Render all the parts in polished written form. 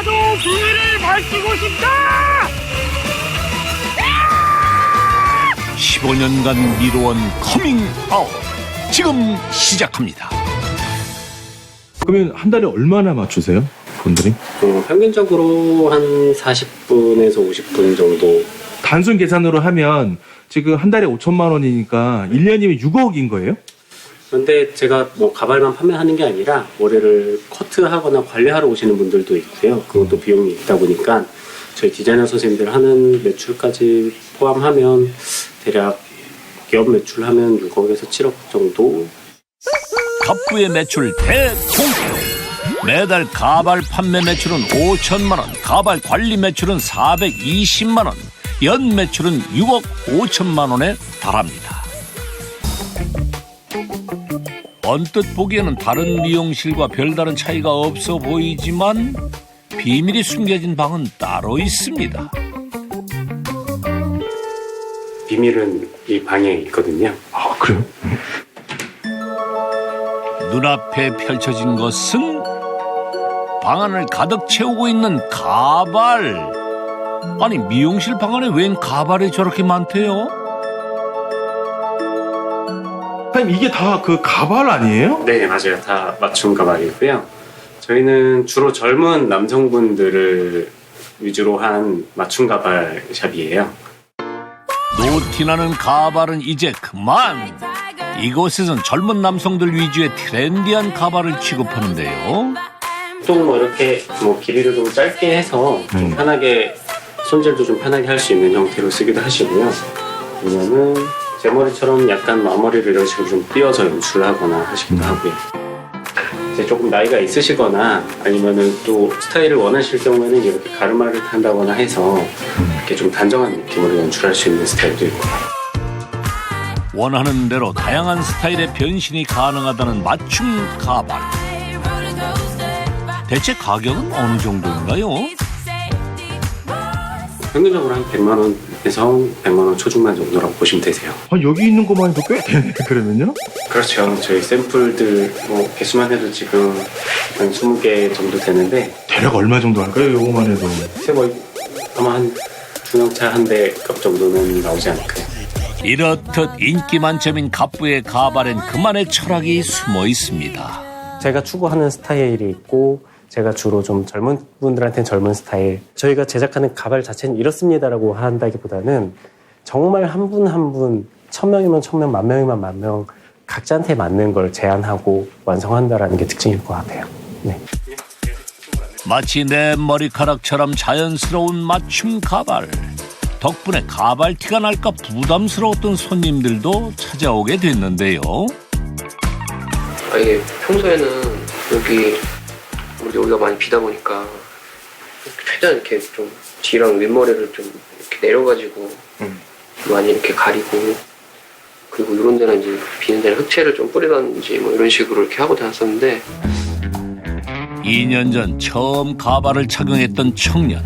나도 비밀을 밝히고 싶다. 15년간 미뤄온 커밍아웃 지금 시작합니다. 그러면 한 달에 얼마나 맞추세요? 분들이? 평균적으로 한 40분에서 50분 정도. 단순 계산으로 하면 지금 한 달에 5천만 원이니까 1년이면 6억인 거예요? 그런데 제가 뭐 가발만 판매하는 게 아니라 머리를 커트하거나 관리하러 오시는 분들도 있고요. 그것도 비용이 있다 보니까 저희 디자이너 선생님들 하는 매출까지 포함하면 대략 기업 매출하면 6억에서 7억 정도. 갑부의 매출 대통령. 매달 가발 판매 매출은 5천만 원, 가발 관리 매출은 420만 원, 연 매출은 6억 5천만 원에 달합니다. 언뜻 보기에는 다른 미용실과 별다른 차이가 없어 보이지만 비밀이 숨겨진 방은 따로 있습니다. 비밀은 이 방에 있거든요. 아, 그래요? 눈앞에 펼쳐진 것은 방 안을 가득 채우고 있는 가발. 아니, 미용실 방 안에 웬 가발이 저렇게 많대요? 사장님, 이게 다 그 가발 아니에요? 네, 맞아요. 다 맞춤 가발이고요. 저희는 주로 젊은 남성분들을 위주로 한 맞춤 가발 샵이에요. 노티나는 가발은 이제 그만. 이곳에선 젊은 남성들 위주의 트렌디한 가발을 취급하는데요. 보통 뭐 이렇게 뭐 길이를 좀 짧게 해서 좀 편하게 손질도 좀 편하게 할 수 있는 형태로 쓰기도 하시고요. 아니면은 제 머리처럼 약간 앞머리를 이런 식으로 좀 띄어서 연출하거나 하시기도 하고요. 이제 조금 나이가 있으시거나 아니면은 또 스타일을 원하실 경우에는 이렇게 가르마를 탄다거나 해서 이렇게 좀 단정한 느낌으로 연출할 수 있는 스타일도 있고. 원하는 대로 다양한 스타일의 변신이 가능하다는 맞춤 가발. 대체 가격은 어느 정도인가요? 평균적으로 한 100만 원에서 100만 원 초중반 정도라고 보시면 되세요. 아, 여기 있는 것만 해도 꽤 되네, 그러면요? 그렇죠. 저희 샘플들 뭐 개수만 해도 지금 한 20개 정도 되는데 대략 얼마 정도 할까요? 요거만 해도. 글쎄 뭐 아마 한 중형차 한 대 값 정도는 나오지 않을까요? 이렇듯 인기 만점인 갑부의 가발엔 그만의 철학이 숨어 있습니다. 제가 추구하는 스타일이 있고 제가 주로 좀 젊은 분들한테는 젊은 스타일, 저희가 제작하는 가발 자체는 이렇습니다라고 한다기보다는 정말 한 분 한 분 1000명이면 1000명, 10,000명이면 10,000명 각자한테 맞는 걸 제안하고 완성한다라는 게 특징일 것 같아요. 네. 마치 내 머리카락처럼 자연스러운 맞춤 가발. 덕분에 가발티가 날까 부담스러웠던 손님들도 찾아오게 됐는데요. 이게 평소에는 여기가 많이 비다 보니까 최대한 이렇게 좀 뒤랑 윗머리를 좀 이렇게 내려가지고 많이 이렇게 가리고, 그리고 이런 데는 이제 비는 데는 흑채를 좀 뿌리던지 뭐 이런 식으로 이렇게 하고 다녔었는데, 2년 전 처음 가발을 착용했던 청년.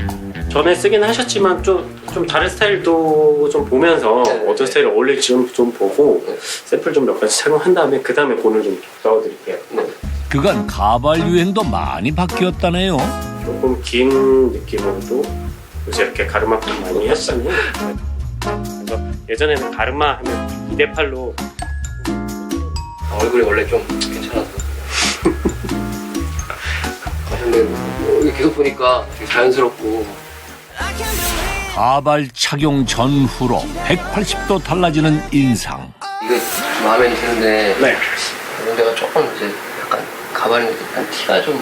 전에 쓰긴 하셨지만 좀 다른 스타일도 좀 보면서 어떤 스타일이 어울릴지 좀 보고 샘플 좀 몇 가지 착용한 다음에 그 다음에 본을 좀 넣어드릴게요. 그간 가발 유행도 많이 바뀌었다네요. 조금 긴 느낌으로도 요새 이렇게 가르마판 많이 하시잖아요. 그래서 예전에는 가르마 하면 2대8로 얼굴이 원래 좀 괜찮아서 근데 이게 계속 보니까 되게 자연스럽고. 가발 착용 전후로 180도 달라지는 인상. 이게 마음에 드는데 네. 이런 데가 조금 이제 약간 가발에 약간 티가 좀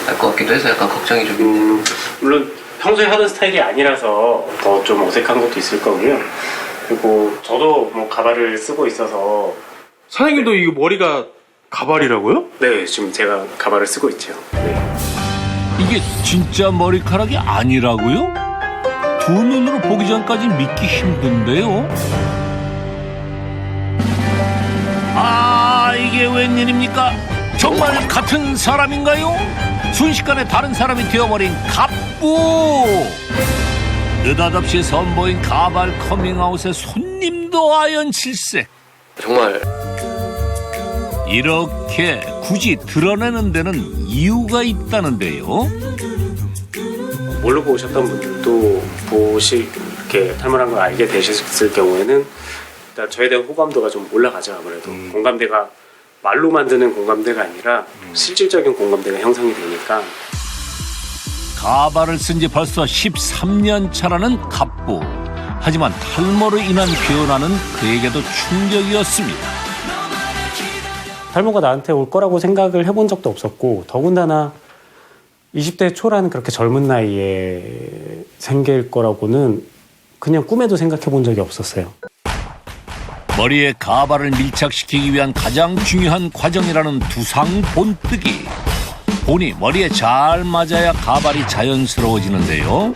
날 것 같기도 해서 약간 걱정이 좀 있네요. 물론 평소에 하던 스타일이 아니라서 더 좀 어색한 것도 있을 거고요. 그리고 저도 뭐 가발을 쓰고 있어서. 사장님도 이거 머리가 가발이라고요? 네, 지금 제가 가발을 쓰고 있죠. 네. 이게 진짜 머리카락이 아니라고요? 두 눈으로 보기 전까지 믿기 힘든데요. 아, 이게 웬일입니까? 정말 같은 사람인가요? 순식간에 다른 사람이 되어버린 갑부. 느닷없이 선보인 가발 커밍아웃에 손님도 아연칠색. 정말 이렇게 굳이 드러내는 데는 이유가 있다는데요. 모르고 오셨던 분들도 이렇게 탈모란 걸 알게 되셨을 경우에는 일단 저에 대한 호감도가 좀 올라가죠. 아무래도 공감대가 말로 만드는 공감대가 아니라 실질적인 공감대가 형성이 되니까. 가발을 쓴 지 벌써 13년 차라는 갑부. 하지만 탈모로 인한 변화는 그에게도 충격이었습니다. 탈모가 나한테 올 거라고 생각을 해본 적도 없었고 더군다나 20대 초라는 그렇게 젊은 나이에 생길 거라고는 그냥 꿈에도 생각해 본 적이 없었어요. 머리에 가발을 밀착시키기 위한 가장 중요한 과정이라는 두상 본뜨기. 본이 머리에 잘 맞아야 가발이 자연스러워지는데요.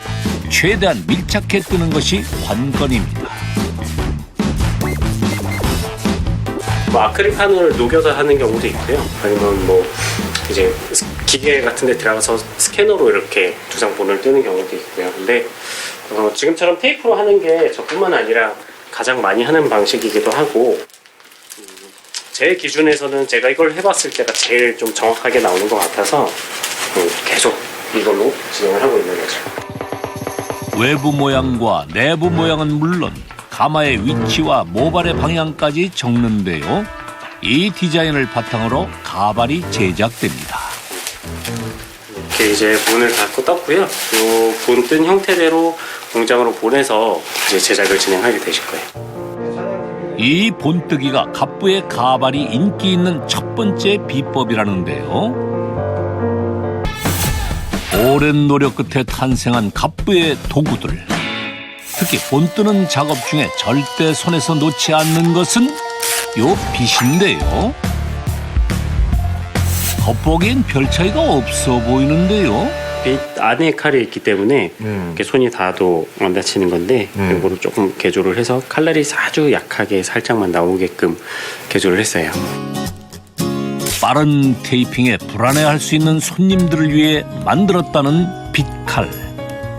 최대한 밀착해 뜨는 것이 관건입니다. 뭐 아크릴판을 녹여서 하는 경우도 있고요. 아니면 뭐 이제 기계 같은 데 들어가서 스캐너로 이렇게 두상본을 뜨는 경우도 있고요. 근데 지금처럼 테이프로 하는 게 저뿐만 아니라 가장 많이 하는 방식이기도 하고 제 기준에서는 제가 이걸 해봤을 때가 제일 좀 정확하게 나오는 것 같아서 계속 이걸로 진행을 하고 있는 거죠. 외부 모양과 내부 모양은 물론 가마의 위치와 모발의 방향까지 적는데요. 이 디자인을 바탕으로 가발이 제작됩니다. 이렇게 이제 본을 닫고 떴고요. 이 본 뜬 형태대로 공장으로 보내서 이제 제작을 진행하게 되실 거예요. 이 본뜨기가 갑부의 가발이 인기 있는 첫 번째 비법이라는데요. 오랜 노력 끝에 탄생한 갑부의 도구들. 특히 본뜨는 작업 중에 절대 손에서 놓지 않는 것은 요 빗인데요. 겉보기엔 별 차이가 없어 보이는데요. 빛 안에 칼이 있기 때문에 이렇게 손이 닿아도 안 다치는 건데 이거로 조금 개조를 해서 칼날이 아주 약하게 살짝만 나오게끔 개조를 했어요. 빠른 테이핑에 불안해할 수 있는 손님들을 위해 만들었다는 빗칼.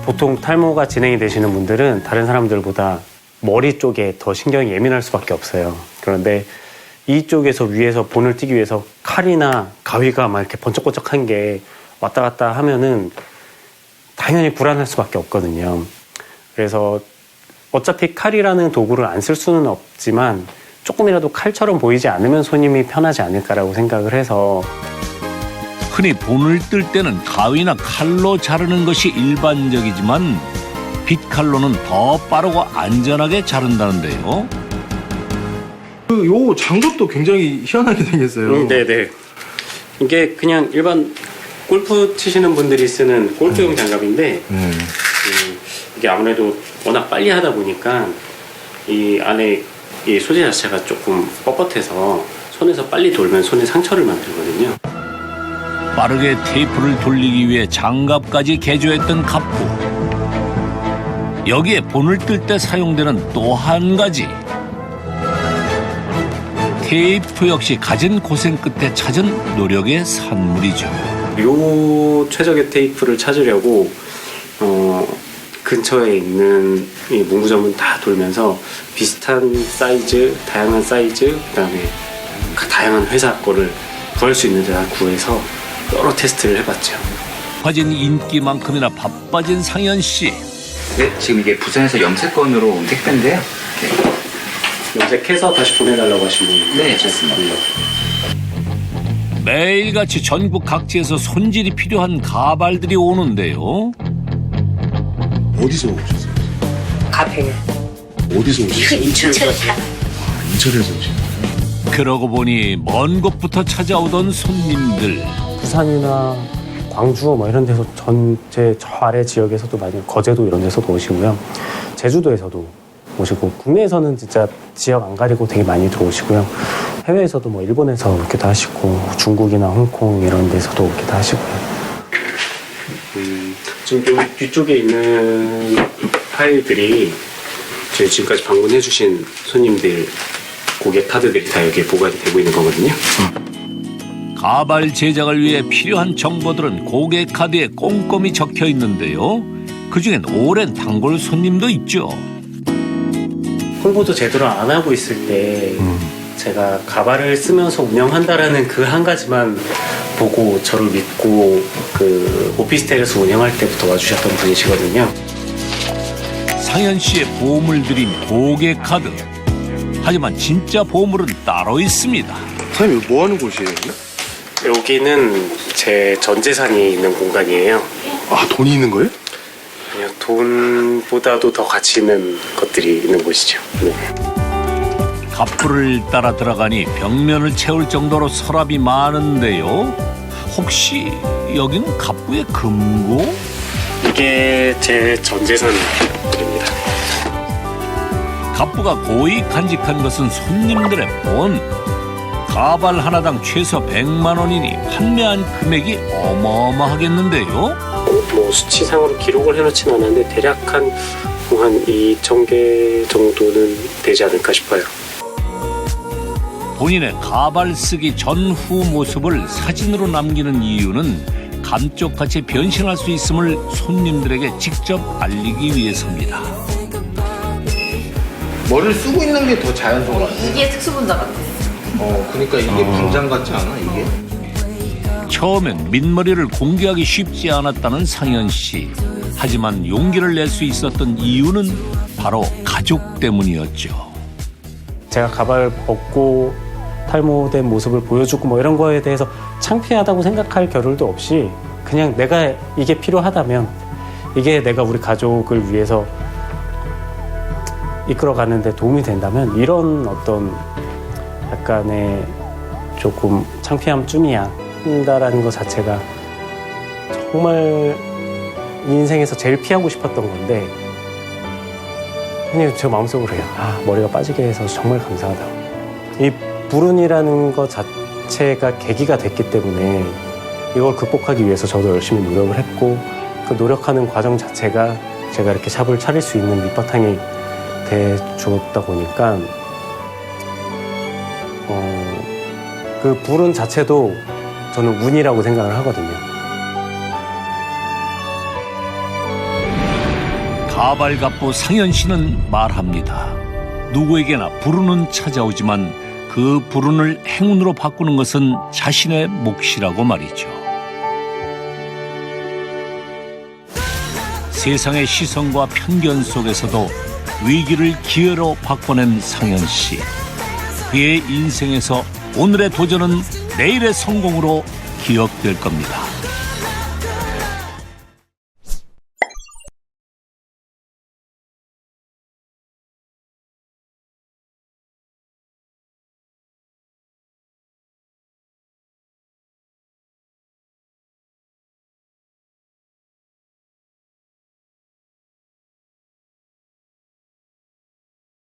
보통 탈모가 진행이 되시는 분들은 다른 사람들보다 머리 쪽에 더 신경이 예민할 수밖에 없어요. 그런데 이쪽에서 위에서 본을 띄기 위해서 칼이나 가위가 막 이렇게 번쩍번쩍한 게 왔다 갔다 하면은 당연히 불안할 수밖에 없거든요. 그래서 어차피 칼이라는 도구를 안 쓸 수는 없지만 조금이라도 칼처럼 보이지 않으면 손님이 편하지 않을까라고 생각을 해서 흔히 본을 뜰 때는 가위나 칼로 자르는 것이 일반적이지만 빗칼로는 더 빠르고 안전하게 자른다는데요. 요 장갑도 굉장히 희한하게 생겼어요. 네네. 이게 그냥 일반 골프 치시는 분들이 쓰는 골프용 장갑인데 이게 아무래도 워낙 빨리 하다 보니까 이 안에 이 소재 자체가 조금 뻣뻣해서 손에서 빨리 돌면 손에 상처를 만들거든요. 빠르게 테이프를 돌리기 위해 장갑까지 개조했던 갑부. 여기에 본을 뜰 때 사용되는 또 한 가지. 테이프 역시 갖은 고생 끝에 찾은 노력의 산물이죠. 요 최적의 테이프를 찾으려고 근처에 있는 이 문구점은 다 돌면서 비슷한 사이즈, 다양한 사이즈, 그다음에 다양한 회사 거를 구할 수 있는 데다 구해서 여러 테스트를 해봤죠. 가진 인기만큼이나 바빠진 상현 씨. 네, 지금 이게 부산에서 염색건으로 온 택배인데요. 염색해서 다시 보내달라고 하시면 네, 좋습니다. 매일같이 전국 각지에서 손질이 필요한 가발들이 오는데요. 어디서 오셨어요? 카페에 어디서 오셨어요? 인천에서 인천에서 오신 그러고 보니 먼 곳부터 찾아오던 손님들. 부산이나 광주 뭐 이런 데서 전체 저 아래 지역에서도 많이 거제도 이런 데서도 오시고요. 제주도에서도 오시고 국내에서는 진짜 지역 안 가리고 되게 많이 들어오시고요. 해외에서도 뭐 일본에서 오기도 하시고 중국이나 홍콩 이런 데서도 오기도 하시고요. 지금 좀 뒤쪽에 있는 파일들이 저희 지금까지 방문해주신 손님들 고객 카드들이 다 여기에 보관이 되고 있는 거거든요. 가발 제작을 위해 필요한 정보들은 고객 카드에 꼼꼼히 적혀 있는데요. 그중엔 오랜 단골 손님도 있죠. 홍보도 제대로 안 하고 있을 때 제가 가발을 쓰면서 운영한다라는 그 한 가지만 보고 저를 믿고 그 오피스텔에서 운영할 때부터 와주셨던 분이시거든요. 상현 씨의 보물 드림 고개 카드. 하지만 진짜 보물은 따로 있습니다. 사장님 이거 뭐 하는 곳이에요? 여기? 여기는 제 전 재산이 있는 공간이에요. 아 돈이 있는 거예요? 그냥 돈보다도 더 가치 있는 것들이 있는 곳이죠. 네. 갑부를 따라 들어가니 벽면을 채울 정도로 서랍이 많은데요. 혹시 여기는 갑부의 금고? 이게 제 전 재산들입니다. 갑부가 고이 간직한 것은 손님들의 본. 가발 하나당 최소 100만 원이니 판매한 금액이 어마어마하겠는데요. 뭐 수치상으로 기록을 해놓지는 않았는데 대략 한 2,000개 정도는 되지 않을까 싶어요. 본인의 가발 쓰기 전후 모습을 사진으로 남기는 이유는 감쪽같이 변신할 수 있음을 손님들에게 직접 알리기 위해서입니다. 머리를 쓰고 있는 게 더 자연스러워. 이게 특수분장 같아. 그러니까 이게 분장 같지 않아, 이게? 처음엔 민머리를 공개하기 쉽지 않았다는 상현 씨. 하지만 용기를 낼 수 있었던 이유는 바로 가족 때문이었죠. 제가 가발 벗고 탈모된 모습을 보여주고 뭐 이런 거에 대해서 창피하다고 생각할 겨를도 없이 그냥 내가 이게 필요하다면 이게 내가 우리 가족을 위해서 이끌어가는 데 도움이 된다면 이런 어떤 약간의 조금 창피함쯤이야 한다라는 것 자체가 정말 인생에서 제일 피하고 싶었던 건데 그냥 제 마음속으로 해요. 머리가 빠지게 해서 정말 감사하다. 이 불운이라는 것 자체가 계기가 됐기 때문에 이걸 극복하기 위해서 저도 열심히 노력을 했고 그 노력하는 과정 자체가 제가 이렇게 샵을 차릴 수 있는 밑바탕이 돼 주었다 보니까 그 불운 자체도 저는 운이라고 생각을 하거든요. 가발갑부 상현 씨는 말합니다. 누구에게나 불운은 찾아오지만 그 불운을 행운으로 바꾸는 것은 자신의 몫이라고 말이죠. 세상의 시선과 편견 속에서도 위기를 기회로 바꿔낸 상현 씨. 그의 인생에서 오늘의 도전은 내일의 성공으로 기억될 겁니다.